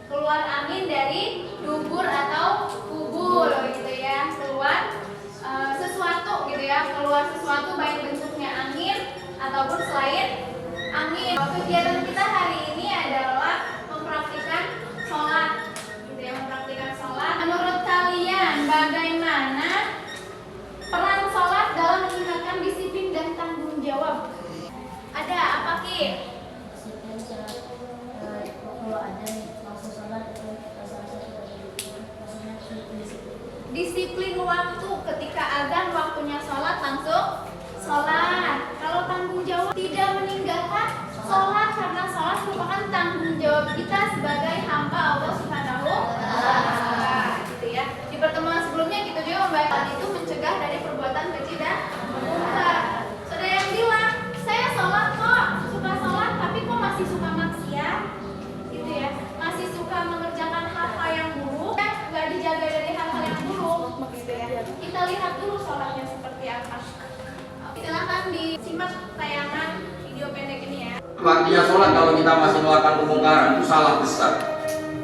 keluar angin dari dubur atau kubur gitu ya, keluar sesuatu gitu ya, keluar sesuatu baik bentuknya angin ataupun selain angin. Kegiatan kita hari ini adalah mempraktikkan sholat gitu ya, mempraktikkan sholat. Menurut kalian bagaimana peran sholat dalam meningkatkan disiplin dan tanggung jawab? Ada apa Ki? Kalau ada langsung sholat itu salah satu dari maksudnya disiplin waktu, ketika azan waktunya sholat langsung sholat. Kalau tanggung jawab, tidak meninggalkan sholat, karena sholat merupakan tanggung jawab kita sebagai hamba Allah Subhanahu wa Ta'ala gitu ya. Di pertemuan sebelumnya kita juga membahas itu mencegah dari perbuatan keji dan munkar. Saudara yang bilang, saya sholat kok, suka sholat, tapi kok masih suka maksiat gitu ya, masih suka mengerjakan hal-hal yang buruk, nggak dijaga dari hal-hal yang buruk gitu ya. Kita lihat dulu sholatnya seperti apa. Silahkan disimak tayangan video pendek ini ya. Artinya sholat kalau kita masih melakukan kemungkaran itu salah besar.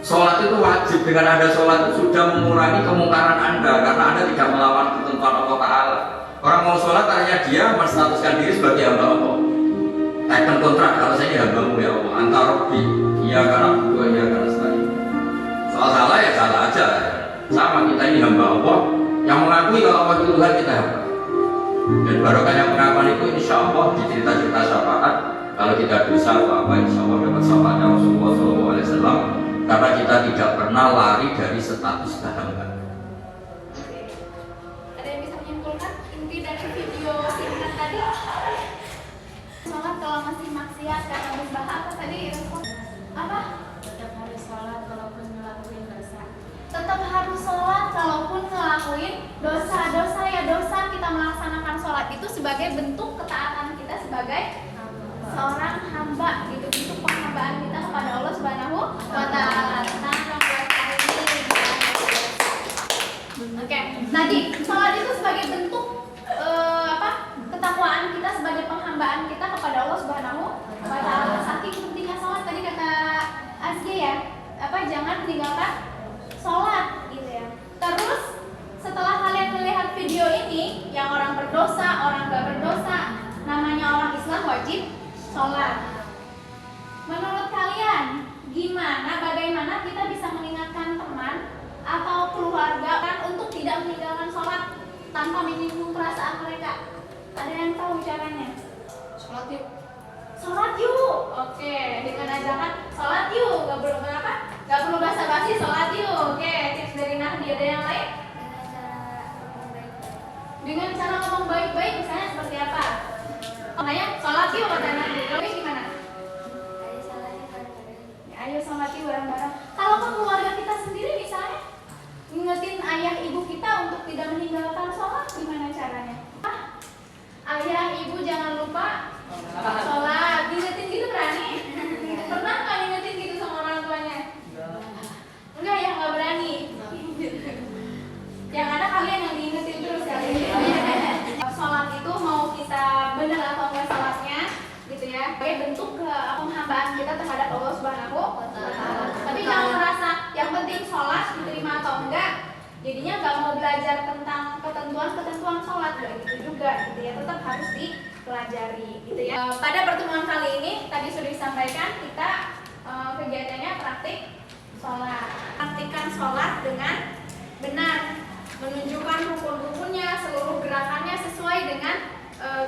Sholat itu wajib, dengan ada sholat itu sudah mengurangi kemungkaran Anda, karena Anda tidak melawan ketentuan Allah Ta'ala. Orang mau sholat artinya dia menstatuskan diri sebagai hamba Allah. Tekan kontrak, kalau saya ini hambamu ya Allah, anta Rabbi, iya karena berdua, iya karena sekali. Soal salah ya salah aja. Sama, kita ini hamba Allah yang mengakui kalau Allah itu Tuhan, kita hamba. Dan barokahnya pengakuan itu insya Allah di cerita-cerita syafaat. Kalau kita dosa apa insya Allah dapat syafaatnya Rasulullah SAW, karena kita tidak pernah lari dari status kehambaan. Ada yang bisa menyimpulkan inti dari video singkat tadi? Sholat kalau masih maksiat karena musbah apa tadi? Apa? tetap harus sholat walaupun ngelakuin dosa. Tetap harus sholat kalaupun ngelakuin dosa-dosa ya. Dosa kita melaksanakan sholat itu sebagai bentuk ketaatan kita sebagai seorang hamba gitu, bentuk penghambaan kita kepada Allah Subhanahu wa Ta'ala. Oke, tadi sholat itu sebagai bentuk ketakwaan kita, sebagai penghambaan kita kepada Allah Subhanahu wa Ta'ala. Saking pentingnya sholat tadi kata Azki ya, jangan meninggalkan sholat gitu ya. Terus setelah kalian melihat video ini, yang orang berdosa, orang gak berdosa, namanya orang Islam wajib sholat. Menurut kalian bagaimana kita bisa mengingatkan teman atau keluarga kan untuk tidak meninggalkan sholat tanpa menyinggung perasaan mereka? Ada yang tahu caranya? Sholat yuk. Sholat yuk. Oke, dengan ajakan sholat yuk. Gak perlu basa-basi, sholat yuk. Oke, tips dari Nahdi. Ada yang lain? Dengan cara ngomong baik-baik, misalnya seperti apa? Makanya sholat yuk kata Nahdi. Kalau gimana? Ayo sholat yuk bareng-bareng. Kalau ke keluarga kita sendiri misalnya, ngingetin ayah ibu kita untuk tidak meninggalkan sholat, gimana caranya? Ayah ibu jangan lupa sholat. Ngingetin gitu berani? Pernah nggak ngingetin gitu sama orang tuanya? Enggak ya, nggak berani. Yang ada kalian yang diingetin terus kali ini. Sholat itu mau kita benar atau enggak sholatnya gitu ya, sebagai bentuk penghambaan kita terhadap Allah Subhanahu wa Ta'ala. Tapi kalau merasa yang penting sholat diterima atau enggak, jadinya nggak mau belajar tentang ketentuan sholat, gitu juga gitu ya, tetap harus dipelajari gitu ya. Pada pertemuan kali ini tadi sudah disampaikan, kita kegiatannya praktik sholat. Praktikan sholat dengan benar, menunjukkan rukun-rukunnya, seluruh gerakannya sesuai dengan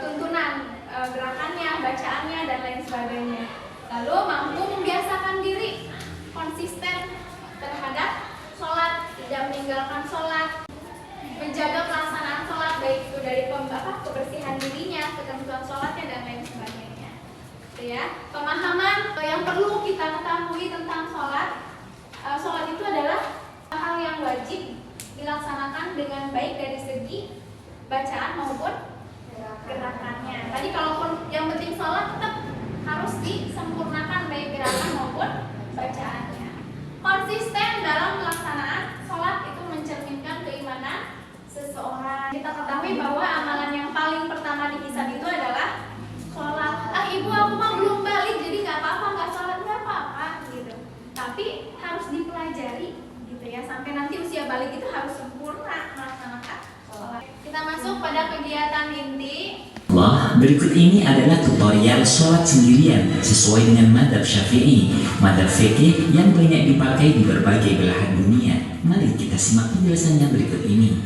tuntunan gerakannya, bacaannya dan lain sebagainya. Lalu mampu membiasakan diri konsisten terhadap sholat, tidak meninggalkan sholat, menjaga pelaksanaan sholat baik itu dari kebersihan dirinya, ketentuan sholatnya dan lain sebagainya. Itu ya. Pemahaman yang perlu kita ketahui tentang sholat. Sholat itu adalah hal yang wajib dilaksanakan dengan baik dari segi bacaan maupun gerakannya. Tadi kalaupun yang penting sholat tetap harus disempurnakan baik gerakan maupun bacaannya. Konsisten dalam pelaksanaan sholat itu mencerminkan keimanan seseorang. Kita ketahui bahwa amalan yang paling pertama dihisab itu adalah sholat. Ibu aku mah belum balik jadi nggak apa-apa nggak sholat, nggak apa-apa gitu. tapi harus dipelajari gitu ya, sampai nanti usia balik itu harus sempurna melaksanakan sholat. Kita masuk pada kegiatan inti. Berikut ini adalah tutorial sholat sendirian sesuai dengan madhab syafi'i, madhab fikih yang banyak dipakai di berbagai belahan dunia. Mari kita simak penjelasannya berikut ini.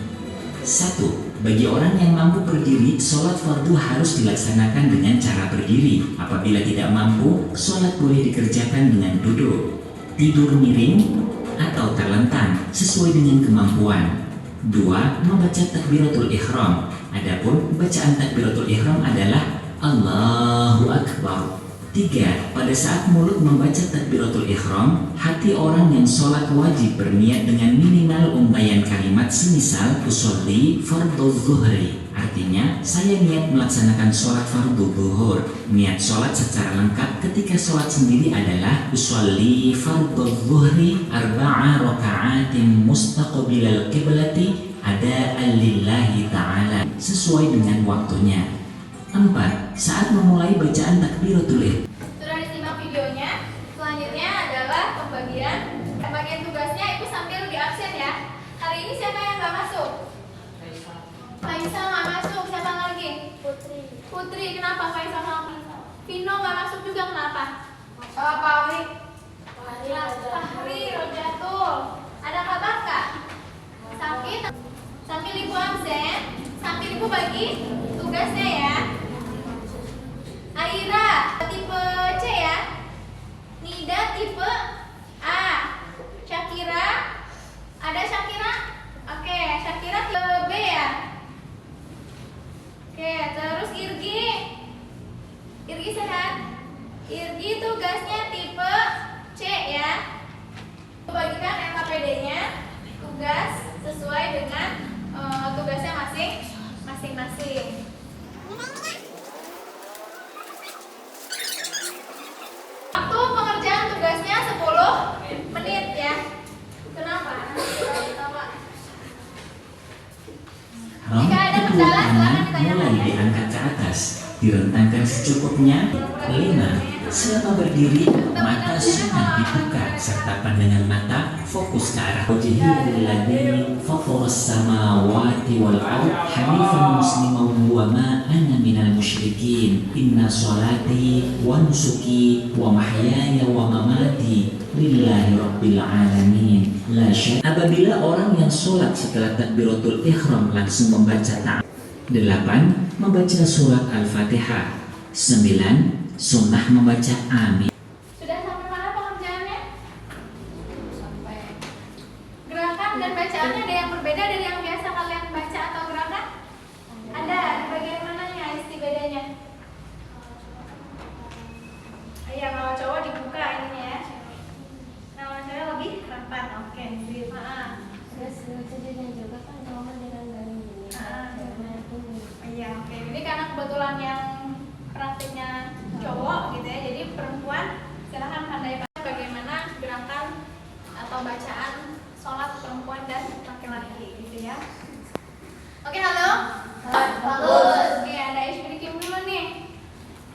1. Bagi orang yang mampu berdiri, sholat fardu harus dilaksanakan dengan cara berdiri. Apabila tidak mampu, sholat boleh dikerjakan dengan duduk, tidur miring, atau terlentang sesuai dengan kemampuan. 2. Membaca takbiratul ihram. Adapun bacaan takbiratul ihram adalah Allahu Akbar. 3. Pada saat mulut membaca takbiratul ihram, hati orang yang sholat wajib berniat dengan minimal untaian kalimat semisal usolli fardhu zuhri. Artinya, saya niat melaksanakan sholat fardu zuhur. Niat sholat secara lengkap ketika sholat sendiri adalah usolli fardhu zuhri arba'a raka'atin mustaqbilal qiblati ada'an lillahi ta'ala sesuai dengan waktunya. 4. Saat memulai bacaan takbiratul ihram. Sudah disimak videonya. Selanjutnya adalah pembagian tugasnya, itu sambil di absen ya. Hari ini siapa yang nggak masuk? Faisal nggak masuk. Siapa lagi? Putri. Kenapa Faisal sama Vino nggak masuk juga? Kenapa? Fahri, Rojatul. Ada kabar nggak? Sakit? Sambil ibu absen, sambil ibu bagi tugasnya ya. Aira tipe C ya. Nida tipe A. Syakira, ada Syakira? Oke, Syakira tipe B ya. Oke, terus Irgi sehat? Irgi tugasnya tipe C ya. Bagikan LKPD-nya tugas sesuai dengan tugasnya masing-masing. Waktu pengerjaan tugasnya 10 menit ya. Kenapa? Jika ada kendala, mulai diangkat ke atas, direntangkan secukupnya. 5. Selama berdiri, mata sunnah dibuka serta pandangan mata fokus ke arah wajhil ladzi fataras samawati wal ardh hanifan musliman wa ma ana minal musyrikin inna sholati wa nusuki wa mahyaya wa mamati lillahi rabbil alamin la syarika. Apabila orang yang sholat setelah takbiratul ihram langsung membaca 8. Membaca surat Al-Fatihah. 9. Sunnah membaca amin. Sudah sampai mana pengerjaannya? Gerakan dan bacaannya ada yang berbeda dari yang biasa kalian baca atau gerakan? Ada. Bagian mananya isti bedanya? Iya, kalau cowok dibuka ininya ya. Kalau cewek lebih rapat. Oke, sip. Terus lucunya juga kan momen dengan dari ini. Iya, oke. Ini karena kebetulan yang praktiknya cowok gitu ya, jadi perempuan silahkan pandai-pandai bagaimana gerakan atau bacaan sholat perempuan dan laki-laki gitu ya. Oke, halo? Bagus. Oke, ada Ishbirikim dulu nih.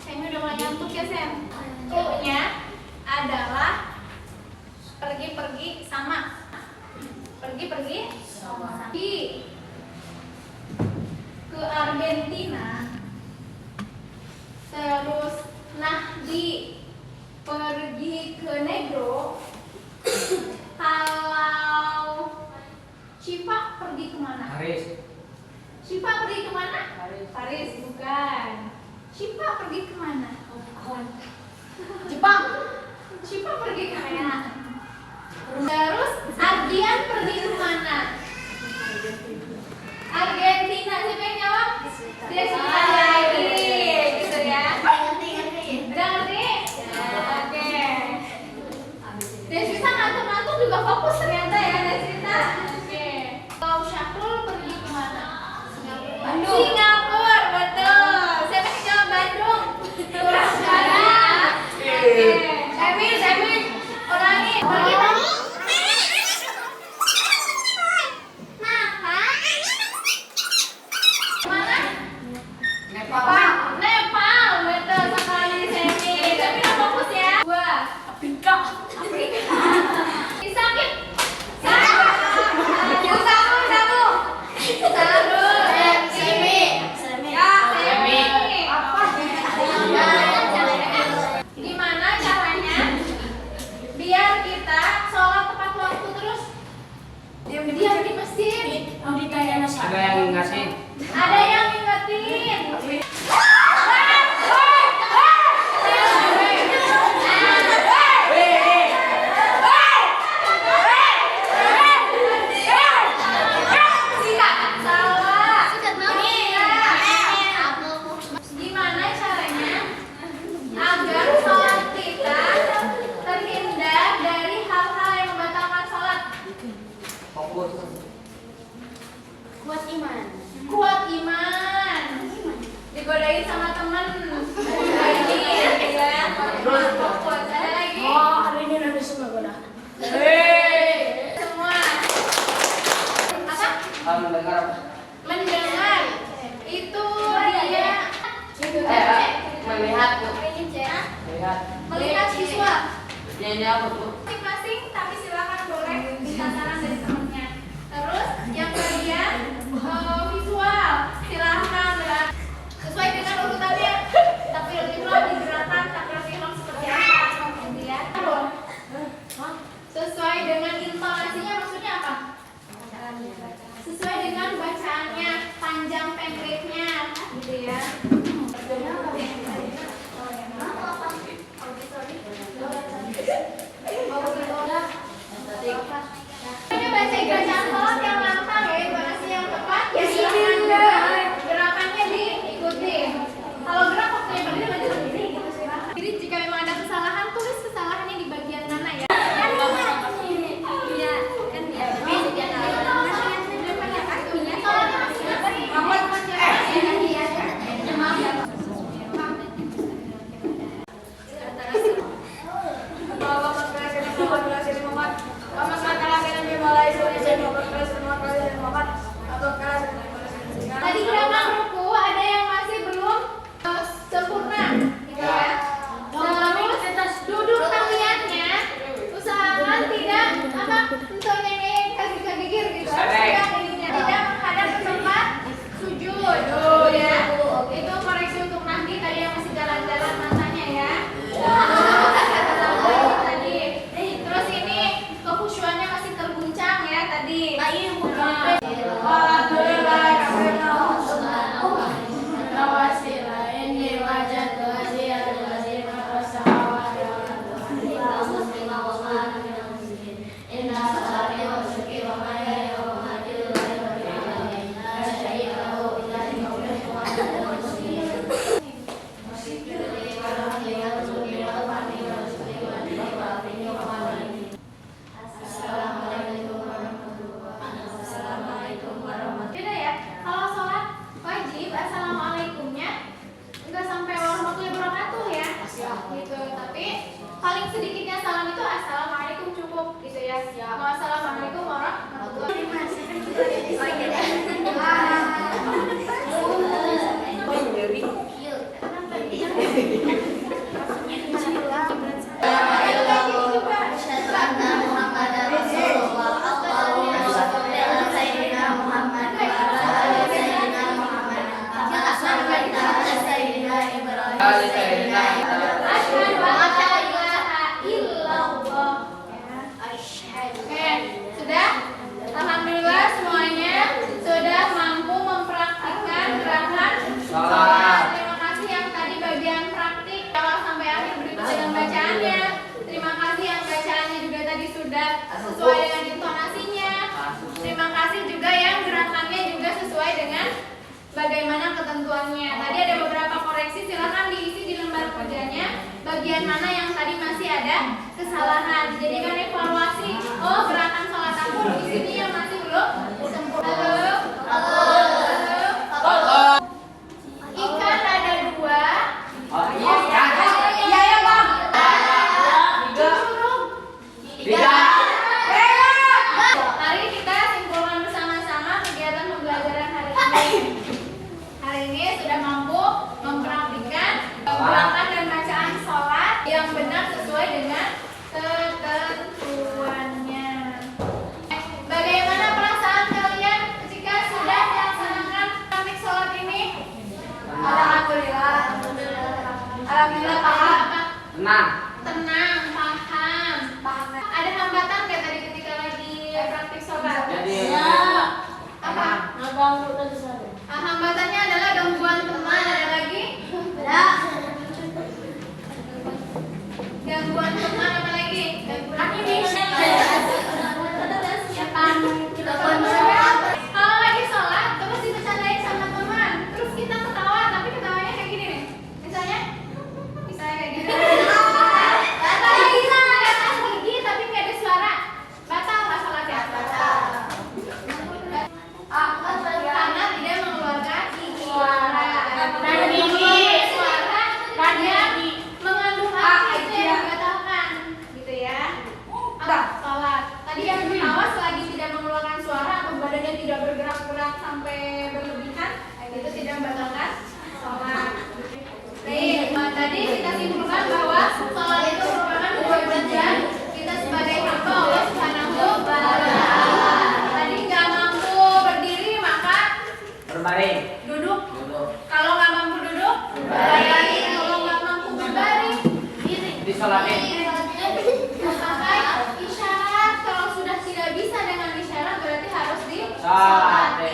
Saya udah mulai ngantuk ya, Sen. Cluenya adalah pergi-pergi sama. Pergi-pergi sama. Ke Argentina. Terus Nahdi pergi ke Negro. Kalau Cipa pergi kemana? Cipa pergi kemana? Paris bukan. Cipa pergi kemana? Jepang. Cipa pergi kemana? Terus Ardian pergi kemana? Argentina. Siapa yang jawab? Desita lagi. Gitu ya. Udah ngerti? Oke. Desita ngantuk-ngantuk juga fokus ternyata ya, Desita. Oke. Kalau Syahrul pergi kemana? Bandung. Singapura, betul. Siapa yang jawab Bandung? Sekarang. Oke. Emil, ulangi. Pergi kemana? Nepal, betul sekali Semi. Tapi fokus ya. Afrika. Diam di masjid. Ditanya nasi. Ada yang ngasih. Ada yang ingetin. Gimana caranya agar sholat kita terhindar dari hal-hal yang membatalkan sholat? Fokus. Kuat iman. Kuat iman. Digodain sama temen. Lagi, ya. Fokus. Ada lagi. Oh, hari ini nanti semua goda. Semua. Apa? Mendengar. Mendengar. Itu dia. Melihat. Melihat. Melihat visual. Ini apa tuh? Masing-masing, tapi silakan boleh minta saran dari temennya. Terus yang kalian visual, silakan gerak sesuai dengan urutannya. Takbiratul ihram digerakkan takbiratul ihram seperti apa? Gitu ya. Sesuai dengan intonasinya maksudnya apa? Sesuai dengan bacaannya, panjang pendeknya, gitu ya. Ini baca bacaan sholat yang lantang ya, intonasi yang tepat. Ya silakan gerakannya diikuti. Kalau gerak waktunya berdiri baca sendiri gitu silakan. Jadi jika memang ada kesalahan, tulis kesalahannya di bagian mana ya. Tadi gerakan ruku ada yang masih belum sempurna, gitu ya. Terus duduk tahiyatnya usahakan tidak apa untuk kasih gigir gitu. Tidak menghadap ke tempat sujud, ya. Itu koreksi untuk nanti tadi yang masih jalan-jalan matanya ya. Tadi. Terus ini kekhusyuannya masih terguncang ya tadi. Beda ya, kalau sholat wajib assalamualaikumnya nggak sampai warahmatullahi wabarakatuh ya, gitu. Tapi paling sedikitnya salam itu assalamualaikum cukup, gitu ya. Mau assalamualaikum warahmatullahi Oke, sudah? Alhamdulillah semuanya sudah mampu mempraktikkan gerakan sholat. Terima kasih yang tadi bagian praktik awal sampai akhir begitu dengan bacaannya. Terima kasih yang bacaannya juga tadi sudah sesuai dengan intonasinya. Terima kasih juga yang gerakannya juga sesuai dengan bagaimana ketentuannya. Tadi ada beberapa koreksi, silakan diisi di lembar kerjanya. Bagian mana yang tadi masih ada kesalahan. Jadikan evaluasi. Oh, gerakan sholat aku di sini yang masih belum sempurna. Halo. Ikan ada 2. Iya ya bang. 3. Mari kita simpulkan bersama-sama kegiatan pembelajaran hari ini. Hari ini sudah mampu mempraktikkan gerakan dan bacaan sholat yang benar sesuai dengan ketentuannya. Bagaimana perasaan kalian ketika sudah melaksanakan praktik sholat ini? Alhamdulillah. Alhamdulillah paham. Tenang, paham. Ada hambatan nggak tadi ketika lagi praktik sholat? Jadi Sholat. Tadi yang pertama selagi tidak mengeluarkan suara atau badannya tidak bergerak-gerak sampai berlebihan, itu tidak membatalkan sholat. Baik, tadi kita simpulkan bahwa sholat itu merupakan kewajiban kita sebagai hamba Allah Subhanahu wa Ta'ala. Tadi nggak mampu berdiri maka Berbaring. duduk. Duduk. Kalau nggak mampu duduk, berbaring. Kalau nggak mampu berbaring, diri. Disolatin. Sampai isyarat. Kalau sudah tidak bisa dengan isyarat berarti harus Sholat.